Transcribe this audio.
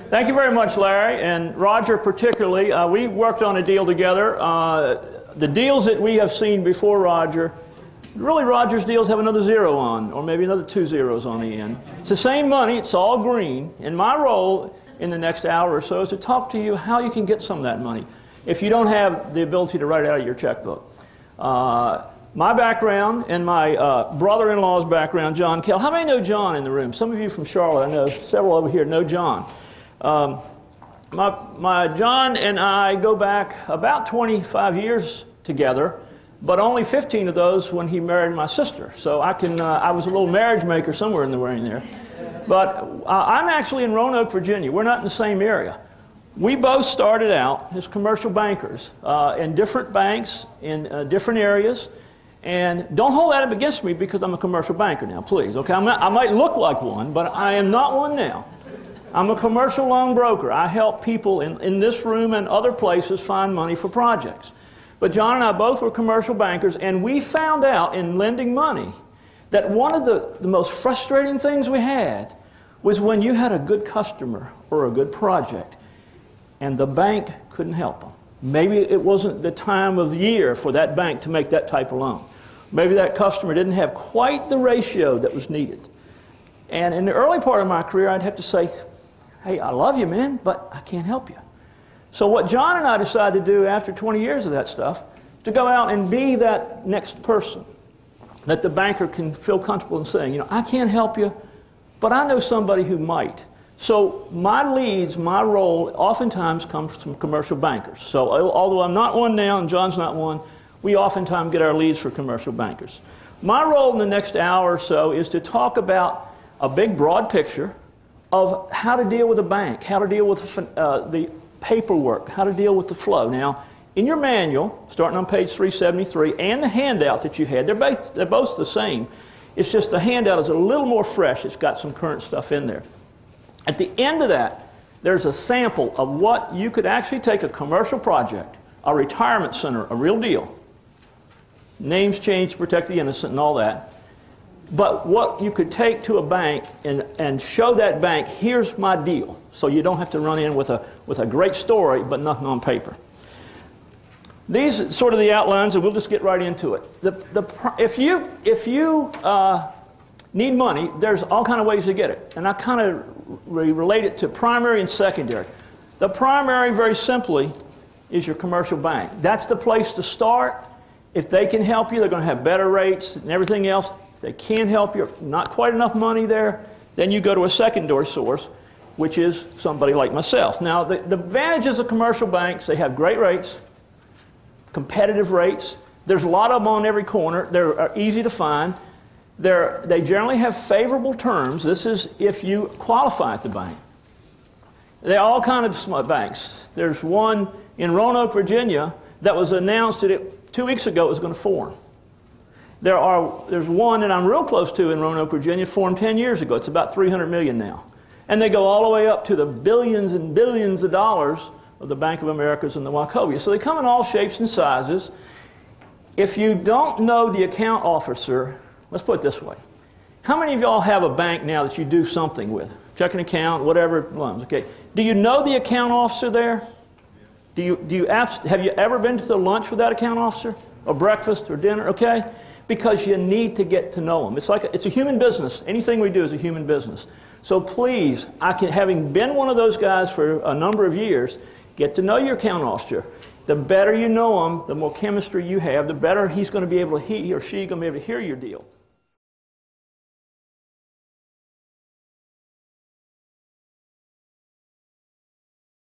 Thank you very much, Larry, and Roger particularly. We worked on a deal together. The deals that we have seen before Roger, really Roger's deals have another zero on, or maybe another 2 zeros on the end. It's the same money, it's all green, and my role in the next hour or so is to talk to you how you can get some of that money if you don't have the ability to write it out of your checkbook. My background and my brother-in-law's background, John Kell. How many know John in the room? Some of you from Charlotte, I know several over here know John. John and I go back about 25 years together, but only 15 of those when he married my sister. So I was a little marriage maker somewhere in the ring there. But I'm actually in Roanoke, Virginia. We're not in the same area. We both started out as commercial bankers in different banks in different areas. And don't hold that up against me because I'm a commercial banker now, please. Okay, I might look like one, but I am not one now. I'm a commercial loan broker. I help people in this room and other places find money for projects. But John and I both were commercial bankers, and we found out in lending money that one of the most frustrating things we had was when you had a good customer or a good project, and the bank couldn't help them. Maybe it wasn't the time of the year for that bank to make that type of loan. Maybe that customer didn't have quite the ratio that was needed. And in the early part of my career, I'd have to say, hey, I love you, man, but I can't help you. So what John and I decided to do after 20 years of that stuff, to go out and be that next person that the banker can feel comfortable in saying, you know, I can't help you, but I know somebody who might. So my leads, my role, oftentimes comes from commercial bankers. So although I'm not one now and John's not one, we oftentimes get our leads for commercial bankers. My role in the next hour or so is to talk about a big, broad picture of how to deal with a bank, how to deal with the paperwork, how to deal with the flow. Now, in your manual, starting on page 373, and the handout that you had, they're both the same. It's just the handout is a little more fresh. It's got some current stuff in there. At the end of that, there's a sample of what you could actually take a commercial project, a retirement center, a real deal. Names changed to protect the innocent and all that. But what you could take to a bank and show that bank, here's my deal. So you don't have to run in with a great story, but nothing on paper. These are sort of the outlines, and we'll just get right into it. If you need money, there's all kind of ways to get it. And I kind of relate it to primary and secondary. The primary, very simply, is your commercial bank. That's the place to start. If they can help you, they're going to have better rates and everything else. If they can't help you, not quite enough money there, then you go to a secondary source, which is somebody like myself. Now, the advantages of commercial banks, they have great rates, competitive rates. There's a lot of them on every corner. They're easy to find. They generally have favorable terms. This is if you qualify at the bank. There are all kinds of smart banks. There's one in Roanoke, Virginia, that was announced that 2 weeks ago it was going to form. There's one that I'm real close to in Roanoke, Virginia, formed 10 years ago. It's about $300 million now. And they go all the way up to the billions and billions of dollars of the Bank of Americas and the Wachovia. So they come in all shapes and sizes. If you don't know the account officer, let's put it this way. How many of y'all have a bank now that you do something with? Checking account, whatever, loans, okay. Do you know the account officer there? Have you ever been to the lunch with that account officer? Or breakfast or dinner, okay? Because you need to get to know them. It's a human business. Anything we do is a human business. So please, having been one of those guys for a number of years, get to know your account officer. The better you know him, the more chemistry you have, the better he or she going to be able to hear your deal.